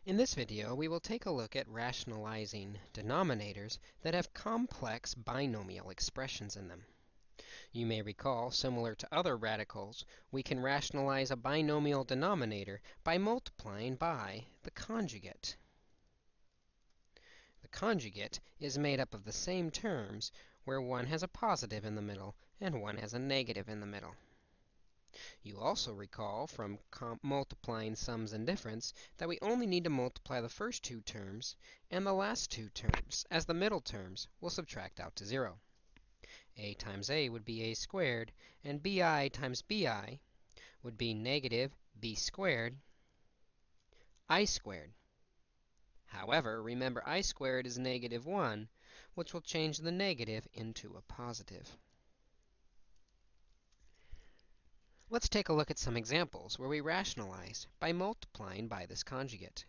In this video, we will take a look at rationalizing denominators that have complex binomial expressions in them. You may recall, similar to other radicals, we can rationalize a binomial denominator by multiplying by the conjugate. The conjugate is made up of the same terms, where one has a positive in the middle and one has a negative in the middle. You also recall from multiplying sums and difference that we only need to multiply the first two terms and the last two terms, as the middle terms will subtract out to 0. A times a would be a squared, and bi times bi would be negative b squared, I squared. However, remember I squared is negative 1, which will change the negative into a positive. Let's take a look at some examples where we rationalize by multiplying by this conjugate.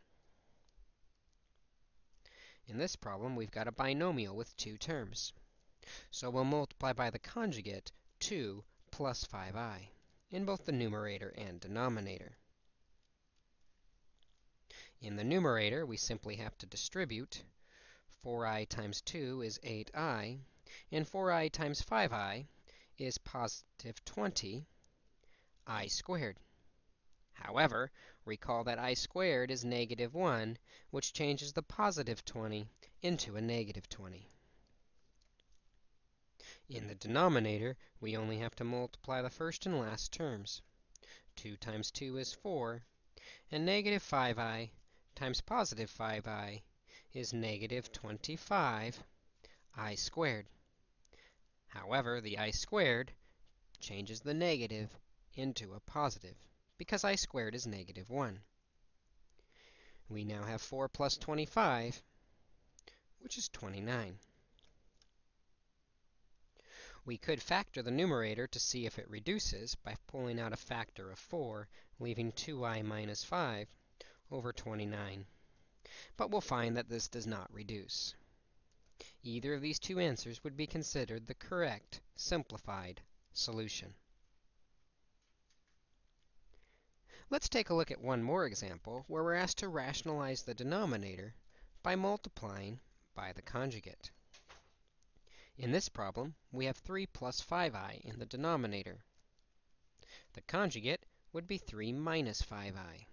In this problem, we've got a binomial with two terms. So we'll multiply by the conjugate 2 plus 5i in both the numerator and denominator. In the numerator, we simply have to distribute. 4i times 2 is 8i, and 4i times 5i is positive 20 I squared. However, recall that I squared is negative 1, which changes the positive 20 into a negative 20. In the denominator, we only have to multiply the first and last terms. 2 times 2 is 4, and negative 5i times positive 5i is negative 25 I squared. However, the I squared changes the negative into a positive, because I squared is negative 1. We now have 4 plus 25, which is 29. We could factor the numerator to see if it reduces by pulling out a factor of 4, leaving 2i minus 5 over 29. But we'll find that this does not reduce. Either of these two answers would be considered the correct simplified solution. Let's take a look at one more example where we're asked to rationalize the denominator by multiplying by the conjugate. In this problem, we have 3 plus 5i in the denominator. The conjugate would be 3 minus 5i,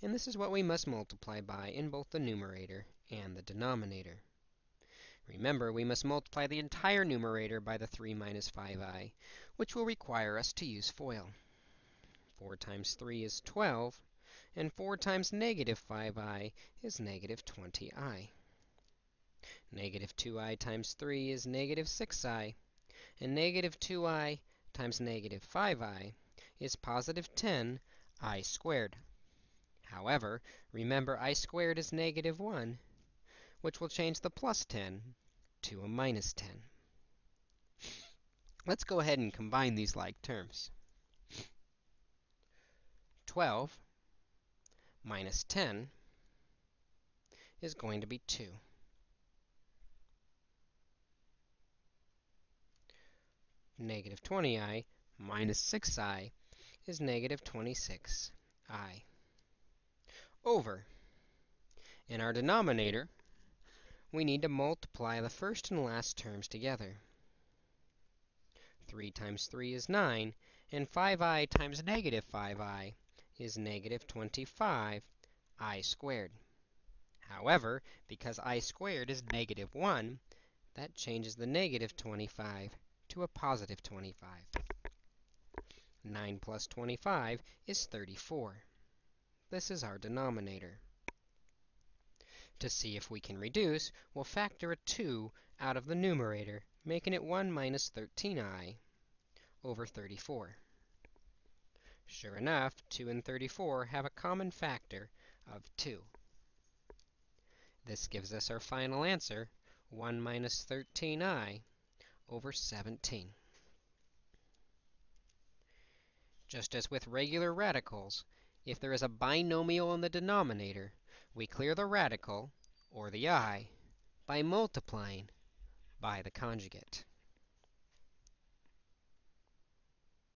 and this is what we must multiply by in both the numerator and the denominator. Remember, we must multiply the entire numerator by the 3 minus 5i, which will require us to use FOIL. 4 times 3 is 12, and 4 times negative 5i is negative 20i. Negative 2i times 3 is negative 6i, and negative 2i times negative 5i is positive 10i squared. However, remember I squared is negative 1, which will change the plus 10 to a minus 10. Let's go ahead and combine these like terms. 12 minus 10 is going to be 2. Negative 20i minus 6i is negative 26i. Over. In our denominator, we need to multiply the first and last terms together. 3 times 3 is 9, and 5i times negative 5i is negative 25i squared. However, because I squared is negative 1, that changes the negative 25 to a positive 25. 9 plus 25 is 34. This is our denominator. To see if we can reduce, we'll factor a 2 out of the numerator, making it 1 minus 13i over 34. Sure enough, 2 and 34 have a common factor of 2. This gives us our final answer, 1 minus 13i over 17. Just as with regular radicals, if there is a binomial in the denominator, we clear the radical, or the I, by multiplying by the conjugate.